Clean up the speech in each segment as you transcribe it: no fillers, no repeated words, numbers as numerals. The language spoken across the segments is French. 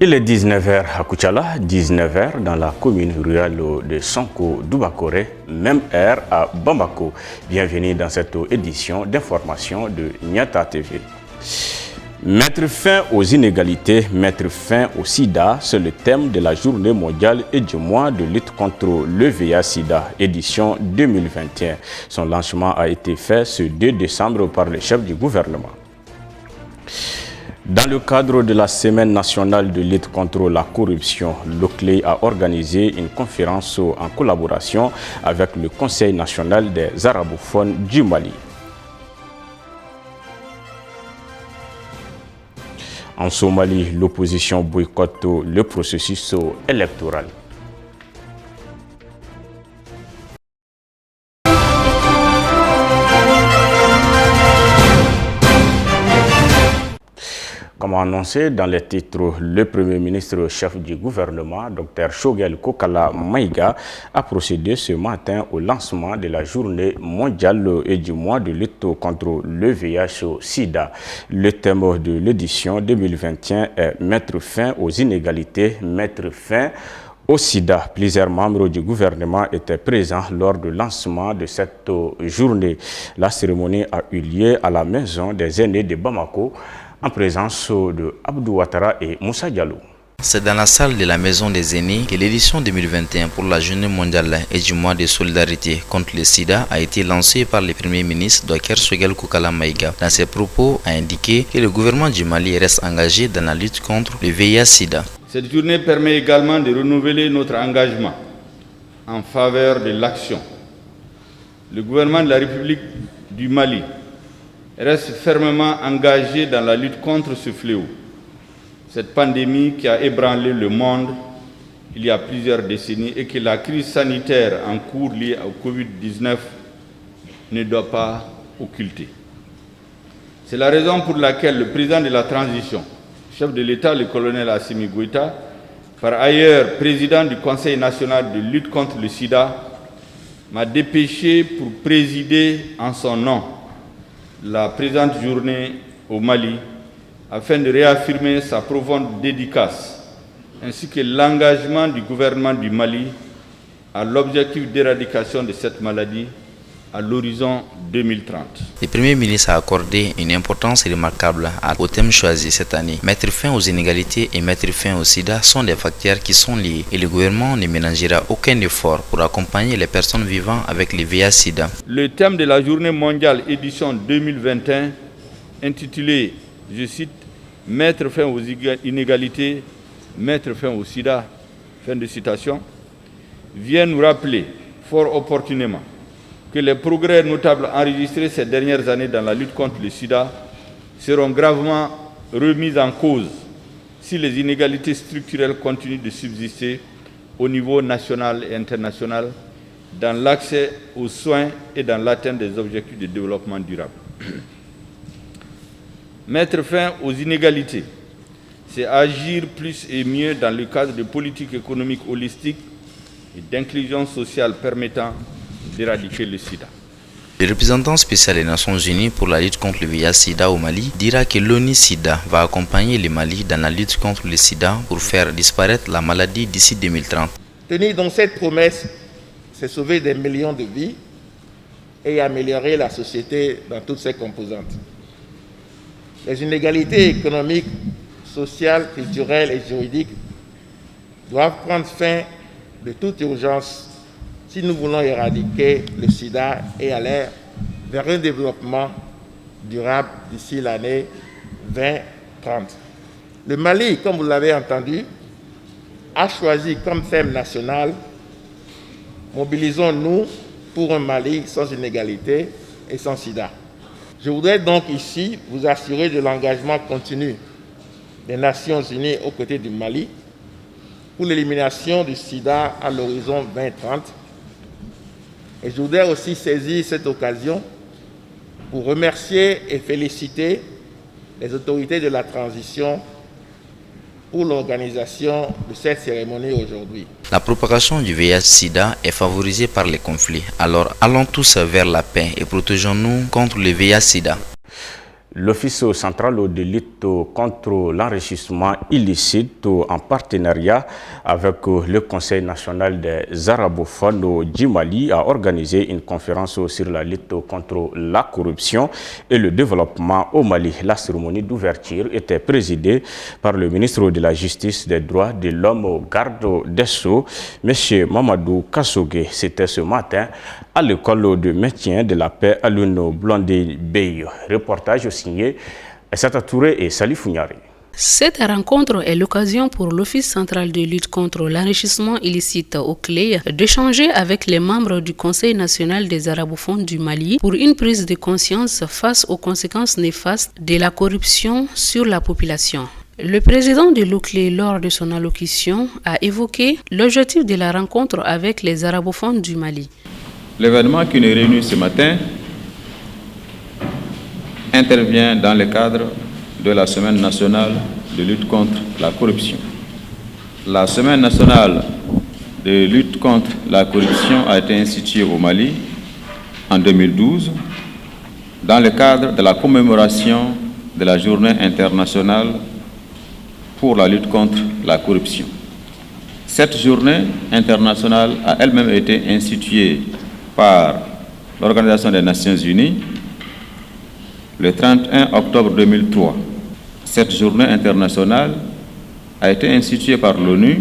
Il est 19h à Koutiala, 19h dans la commune rurale de Sonko-Doubakoré, même heure à Bamako. Bienvenue dans cette édition d'information de Niata TV. Mettre fin aux inégalités, mettre fin au sida, c'est le thème de la journée mondiale et du mois de lutte contre le VIH-Sida, édition 2021. Son lancement a été fait ce 2 décembre par le chef du gouvernement. Dans le cadre de la Semaine nationale de lutte contre la corruption, l'OCLEI a organisé une conférence en collaboration avec le Conseil national des arabophones du Mali. En Somalie, l'opposition boycotte le processus électoral. Comme annoncé dans les titres, le Premier ministre chef du gouvernement, Dr Choguel Kokala Maïga, a procédé ce matin au lancement de la journée mondiale et du mois de lutte contre le VIH-Sida. Le thème de l'édition 2021 est « Mettre fin aux inégalités, mettre fin au sida ». Plusieurs membres du gouvernement étaient présents lors du lancement de cette journée. La cérémonie a eu lieu à la maison des aînés de Bamako, en présence de Abdou Ouattara et Moussa Diallo. C'est dans la salle de la Maison des Aînés que l'édition 2021 pour la Journée mondiale et du mois de solidarité contre le sida a été lancée par le Premier ministre Dr Choguel Kokala Maïga. Dans ses propos, a indiqué que le gouvernement du Mali reste engagé dans la lutte contre le VIH-Sida. Cette journée permet également de renouveler notre engagement en faveur de l'action. Le gouvernement de la République du Mali reste fermement engagé dans la lutte contre ce fléau. Cette pandémie qui a ébranlé le monde il y a plusieurs décennies et que la crise sanitaire en cours liée au Covid-19 ne doit pas occulter. C'est la raison pour laquelle le président de la transition, chef de l'État, le colonel Assimi Goïta, par ailleurs président du Conseil national de lutte contre le sida, m'a dépêché pour présider en son nom la présente journée au Mali afin de réaffirmer sa profonde dédicace ainsi que l'engagement du gouvernement du Mali à l'objectif d'éradication de cette maladie à l'horizon 2030. Le Premier ministre a accordé une importance remarquable au thème choisi cette année. Mettre fin aux inégalités et mettre fin au sida sont des facteurs qui sont liés et le gouvernement ne ménagera aucun effort pour accompagner les personnes vivant avec le VIH-Sida. Le thème de la journée mondiale édition 2021, intitulé, je cite, « Mettre fin aux inégalités, mettre fin au sida », fin de citation, vient nous rappeler fort opportunément que les progrès notables enregistrés ces dernières années dans la lutte contre le sida seront gravement remis en cause si les inégalités structurelles continuent de subsister au niveau national et international dans l'accès aux soins et dans l'atteinte des objectifs de développement durable. Mettre fin aux inégalités, c'est agir plus et mieux dans le cadre de politiques économiques holistiques et d'inclusion sociale permettant d'éradiquer le sida. Le représentant spécial des Nations Unies pour la lutte contre le VIH-Sida au Mali dira que l'ONU-Sida va accompagner le Mali dans la lutte contre le sida pour faire disparaître la maladie d'ici 2030. Tenir donc cette promesse, c'est sauver des millions de vies et améliorer la société dans toutes ses composantes. Les inégalités économiques, sociales, culturelles et juridiques doivent prendre fin de toute urgence si nous voulons éradiquer le sida et aller vers un développement durable d'ici l'année 2030. Le Mali, comme vous l'avez entendu, a choisi comme thème national « Mobilisons-nous pour un Mali sans inégalité et sans sida ». Je voudrais donc ici vous assurer de l'engagement continu des Nations Unies aux côtés du Mali pour l'élimination du sida à l'horizon 2030. Et je voudrais aussi saisir cette occasion pour remercier et féliciter les autorités de la transition pour l'organisation de cette cérémonie aujourd'hui. La propagation du VIH-Sida est favorisée par les conflits. Alors allons tous vers la paix et protégeons-nous contre le VIH-Sida. L'Office central de lutte contre l'enrichissement illicite en partenariat avec le Conseil national des arabophones du Mali a organisé une conférence sur la lutte contre la corruption et le développement au Mali. La cérémonie d'ouverture était présidée par le ministre de la Justice, des Droits de l'Homme, garde des Sceaux, M. Mamadou Kassogué. C'était ce matin à l'école de maintien de la paix à l'UNO Blondé-Bey. Reportage signé Essata Touré et Salif Fougnari. Cette rencontre est l'occasion pour l'Office central de lutte contre l'enrichissement illicite au CLEI d'échanger avec les membres du Conseil national des arabophones du Mali pour une prise de conscience face aux conséquences néfastes de la corruption sur la population. Le président de l'OCLEI, lors de son allocution, a évoqué l'objectif de la rencontre avec les arabophones du Mali. L'événement qui nous réunit ce matin intervient dans le cadre de la Semaine nationale de lutte contre la corruption. La Semaine nationale de lutte contre la corruption a été instituée au Mali en 2012 dans le cadre de la commémoration de la Journée internationale pour la lutte contre la corruption. Cette journée internationale a elle-même été instituée par l'Organisation des Nations Unies le 31 octobre 2003. Cette journée internationale a été instituée par l'ONU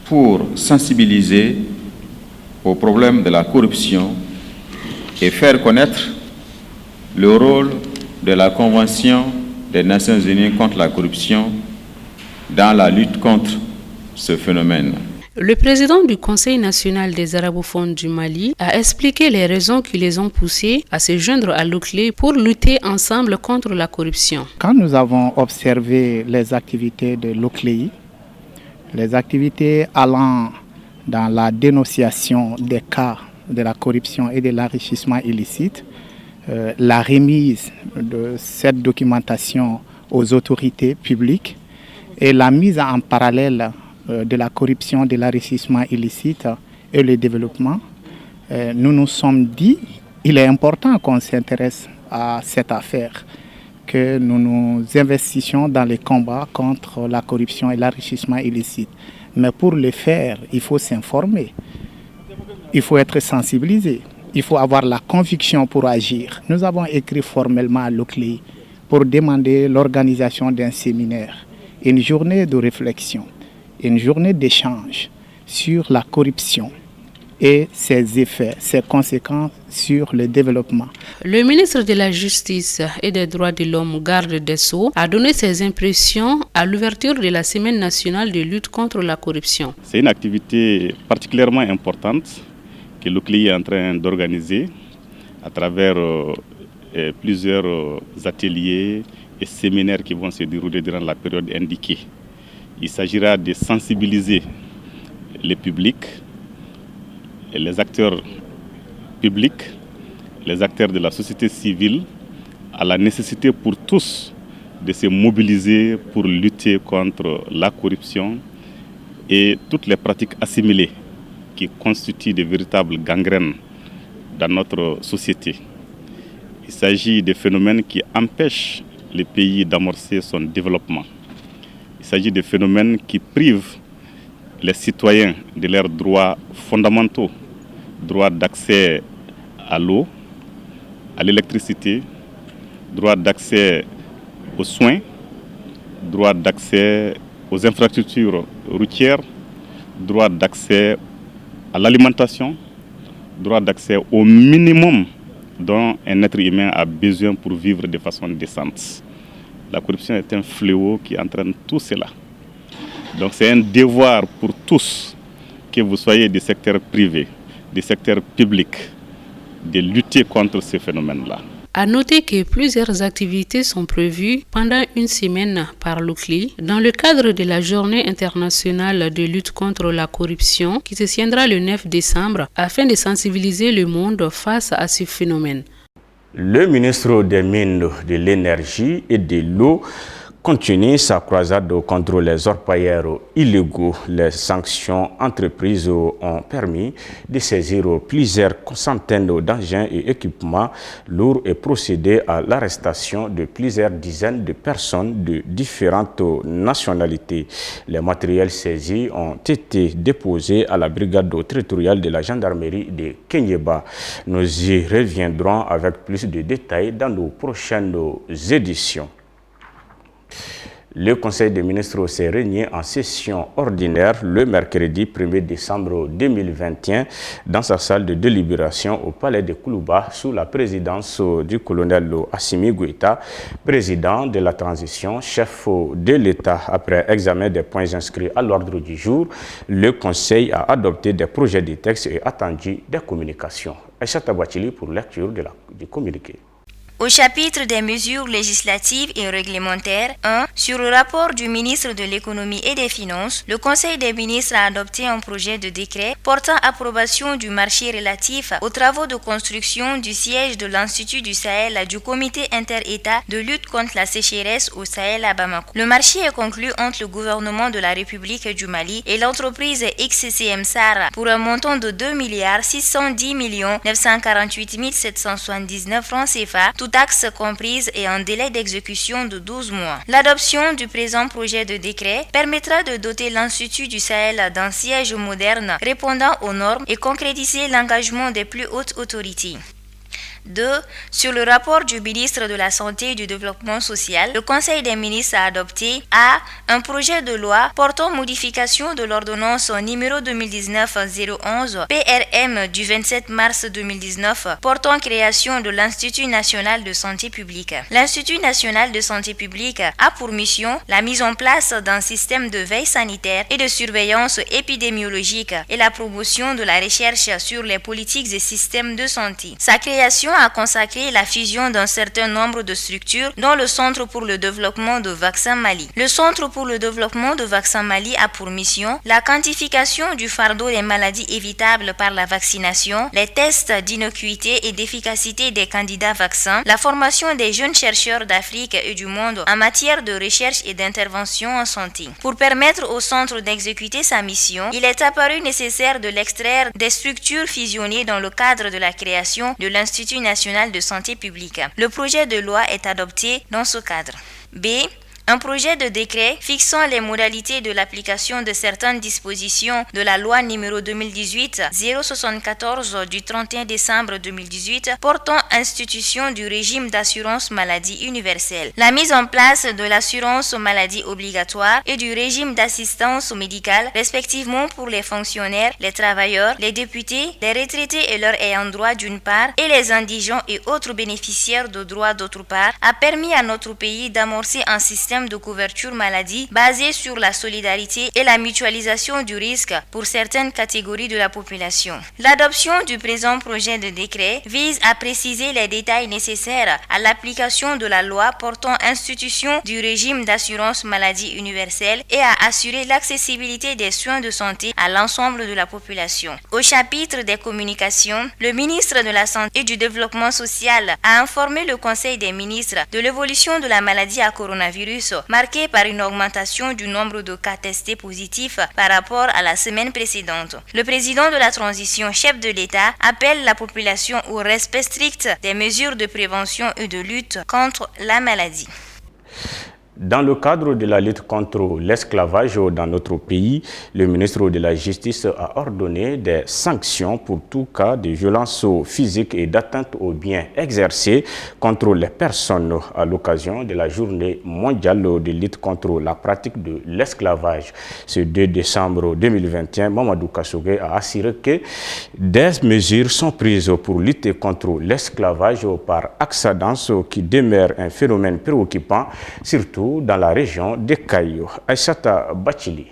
pour sensibiliser au problème de la corruption et faire connaître le rôle de la Convention des Nations Unies contre la corruption dans la lutte contre ce phénomène. Le président du Conseil national des arabophones du Mali a expliqué les raisons qui les ont poussés à se joindre à l'OCLEI pour lutter ensemble contre la corruption. Quand nous avons observé les activités de l'OCLEI, les activités allant dans la dénonciation des cas de la corruption et de l'enrichissement illicite, la remise de cette documentation aux autorités publiques et la mise en parallèle de la corruption, de l'enrichissement illicite et le développement, nous nous sommes dit qu'il est important qu'on s'intéresse à cette affaire, que nous nous investissions dans les combats contre la corruption et l'enrichissement illicite. Mais pour le faire, il faut s'informer, il faut être sensibilisé, il faut avoir la conviction pour agir. Nous avons écrit formellement à l'OCLEI pour demander l'organisation d'un séminaire, une journée de réflexion, une journée d'échange sur la corruption et ses effets, ses conséquences sur le développement. Le ministre de la Justice et des Droits de l'Homme, garde des Sceaux, a donné ses impressions à l'ouverture de la Semaine nationale de lutte contre la corruption. C'est une activité particulièrement importante que l'OCLEI est en train d'organiser à travers plusieurs ateliers et séminaires qui vont se dérouler durant la période indiquée. Il s'agira de sensibiliser les publics, les acteurs publics, les acteurs de la société civile à la nécessité pour tous de se mobiliser pour lutter contre la corruption et toutes les pratiques assimilées qui constituent de véritables gangrènes dans notre société. Il s'agit de phénomènes qui empêchent le pays d'amorcer son développement. Il s'agit de phénomènes qui privent les citoyens de leurs droits fondamentaux, droit d'accès à l'eau, à l'électricité, droit d'accès aux soins, droit d'accès aux infrastructures routières, droit d'accès à l'alimentation, droit d'accès au minimum dont un être humain a besoin pour vivre de façon décente. La corruption est un fléau qui entraîne tout cela. Donc c'est un devoir pour tous, que vous soyez du secteur privé, du secteur public, de lutter contre ce phénomène-là. À noter que plusieurs activités sont prévues pendant une semaine par l'OCLEI dans le cadre de la Journée internationale de lutte contre la corruption qui se tiendra le 9 décembre afin de sensibiliser le monde face à ce phénomène. Le ministre des Mines, de l'Énergie et de l'Eau continue sa croisade contre les orpailleurs illégaux. Les sanctions entreprises ont permis de saisir plusieurs centaines d'engins et équipements lourds et procéder à l'arrestation de plusieurs dizaines de personnes de différentes nationalités. Les matériels saisis ont été déposés à la brigade territoriale de la gendarmerie de Kenyeba. Nous y reviendrons avec plus de détails dans nos prochaines éditions. Le Conseil des ministres s'est réuni en session ordinaire le mercredi 1er décembre 2021 dans sa salle de délibération au palais de Koulouba sous la présidence du colonel Assimi Goïta, président de la transition, chef de l'État. Après examen des points inscrits à l'ordre du jour, le Conseil a adopté des projets de texte et attendu des communications. Aïcha Tabachili pour lecture du communiqué. Au chapitre des mesures législatives et réglementaires 1, sur le rapport du ministre de l'Économie et des Finances, le Conseil des ministres a adopté un projet de décret portant approbation du marché relatif aux travaux de construction du siège de l'Institut du Sahel du Comité inter-État de lutte contre la sécheresse au Sahel à Bamako. Le marché est conclu entre le gouvernement de la République du Mali et l'entreprise XCM Sahara pour un montant de 2 610 948 779 francs CFA, toutes taxes comprises et un délai d'exécution de 12 mois. L'adoption du présent projet de décret permettra de doter l'Institut du Sahel d'un siège moderne répondant aux normes et concrétiser l'engagement des plus hautes autorités. 2. Sur le rapport du ministre de la Santé et du Développement social, le Conseil des ministres a adopté A. Un projet de loi portant modification de l'ordonnance numéro 2019-011 PRM du 27 mars 2019 portant création de l'Institut national de santé publique. L'Institut national de santé publique a pour mission la mise en place d'un système de veille sanitaire et de surveillance épidémiologique et la promotion de la recherche sur les politiques et systèmes de santé. Sa création a consacré la fusion d'un certain nombre de structures dont le Centre pour le développement de vaccins Mali. Le Centre pour le développement de vaccins Mali a pour mission la quantification du fardeau des maladies évitables par la vaccination, les tests d'innocuité et d'efficacité des candidats vaccins, la formation des jeunes chercheurs d'Afrique et du monde en matière de recherche et d'intervention en santé. Pour permettre au Centre d'exécuter sa mission, il est apparu nécessaire de l'extraire des structures fusionnées dans le cadre de la création de l'Institut national de santé publique. Le projet de loi est adopté dans ce cadre. B. Un projet de décret fixant les modalités de l'application de certaines dispositions de la loi numéro 2018-074 du 31 décembre 2018 portant institution du régime d'assurance maladie universelle, la mise en place de l'assurance maladie obligatoire et du régime d'assistance médicale respectivement pour les fonctionnaires, les travailleurs, les députés, les retraités et leurs ayants droit d'une part et les indigents et autres bénéficiaires de droits d'autre part, a permis à notre pays d'amorcer un système de couverture maladie basé sur la solidarité et la mutualisation du risque pour certaines catégories de la population. L'adoption du présent projet de décret vise à préciser les détails nécessaires à l'application de la loi portant institution du régime d'assurance maladie universelle et à assurer l'accessibilité des soins de santé à l'ensemble de la population. Au chapitre des communications, le ministre de la Santé et du Développement social a informé le Conseil des ministres de l'évolution de la maladie à coronavirus marquée par une augmentation du nombre de cas testés positifs par rapport à la semaine précédente. Le président de la transition, chef de l'État, appelle la population au respect strict des mesures de prévention et de lutte contre la maladie. Dans le cadre de la lutte contre l'esclavage dans notre pays, le ministre de la Justice a ordonné des sanctions pour tout cas de violence physique et d'atteinte aux biens exercés contre les personnes à l'occasion de la journée mondiale de lutte contre la pratique de l'esclavage. Ce 2 décembre 2021, Mamadou Kassogué a assuré que des mesures sont prises pour lutter contre l'esclavage par accidence qui demeure un phénomène préoccupant, surtout dans la région de Caillou. Aïssata Bachili.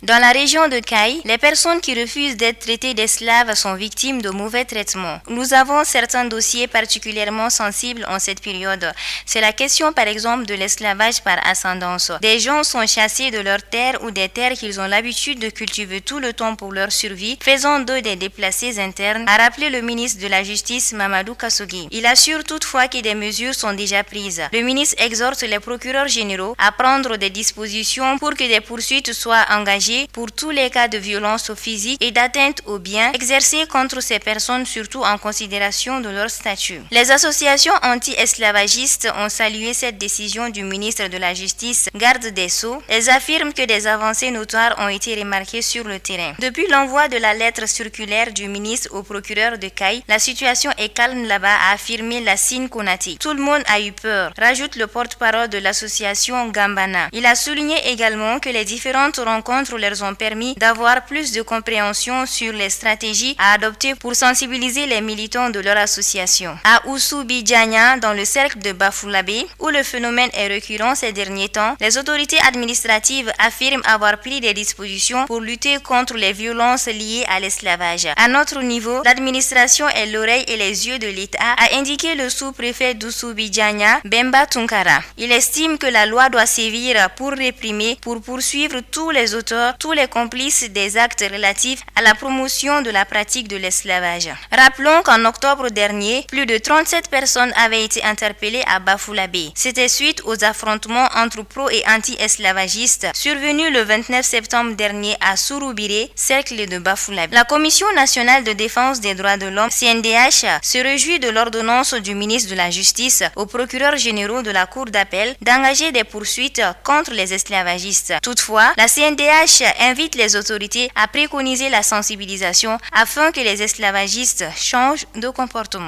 Dans la région de Caille, les personnes qui refusent d'être traitées d'esclaves sont victimes de mauvais traitements. Nous avons certains dossiers particulièrement sensibles en cette période. C'est la question par exemple de l'esclavage par ascendance. Des gens sont chassés de leurs terres ou des terres qu'ils ont l'habitude de cultiver tout le temps pour leur survie, faisant d'eux des déplacés internes, a rappelé le ministre de la Justice Mamadou Kassogui. Il assure toutefois que des mesures sont déjà prises. Le ministre exhorte les procureurs généraux à prendre des dispositions pour que des poursuites soient engagées pour tous les cas de violence physique et d'atteinte aux biens exercés contre ces personnes, surtout en considération de leur statut. Les associations anti-esclavagistes ont salué cette décision du ministre de la Justice, garde des Sceaux. Elles affirment que des avancées notoires ont été remarquées sur le terrain. Depuis l'envoi de la lettre circulaire du ministre au procureur de Caille, la situation est calme là-bas, a affirmé Lassine Konati. Tout le monde a eu peur, rajoute le porte-parole de l'association Gambana. Il a souligné également que les différentes rencontres leur ont permis d'avoir plus de compréhension sur les stratégies à adopter pour sensibiliser les militants de leur association. À Oussoubi-Diania, dans le cercle de Bafoulabé, où le phénomène est récurrent ces derniers temps, les autorités administratives affirment avoir pris des dispositions pour lutter contre les violences liées à l'esclavage. À notre niveau, l'administration est l'oreille et les yeux de l'État, a indiqué le sous-préfet d'Oussoubi-Diania, Bemba Tunkara. Il estime que la loi doit sévir pour réprimer, pour poursuivre tous les auteurs, tous les complices des actes relatifs à la promotion de la pratique de l'esclavage. Rappelons qu'en octobre dernier, plus de 37 personnes avaient été interpellées à Bafoulabé. C'était suite aux affrontements entre pro- et anti-esclavagistes survenus le 29 septembre dernier à Souroubiré, cercle de Bafoulabé. La Commission nationale de défense des droits de l'homme, CNDH, se réjouit de l'ordonnance du ministre de la Justice aux procureurs généraux de la Cour d'appel d'engager des poursuites contre les esclavagistes. Toutefois, la CNDH invite les autorités à préconiser la sensibilisation afin que les esclavagistes changent de comportement.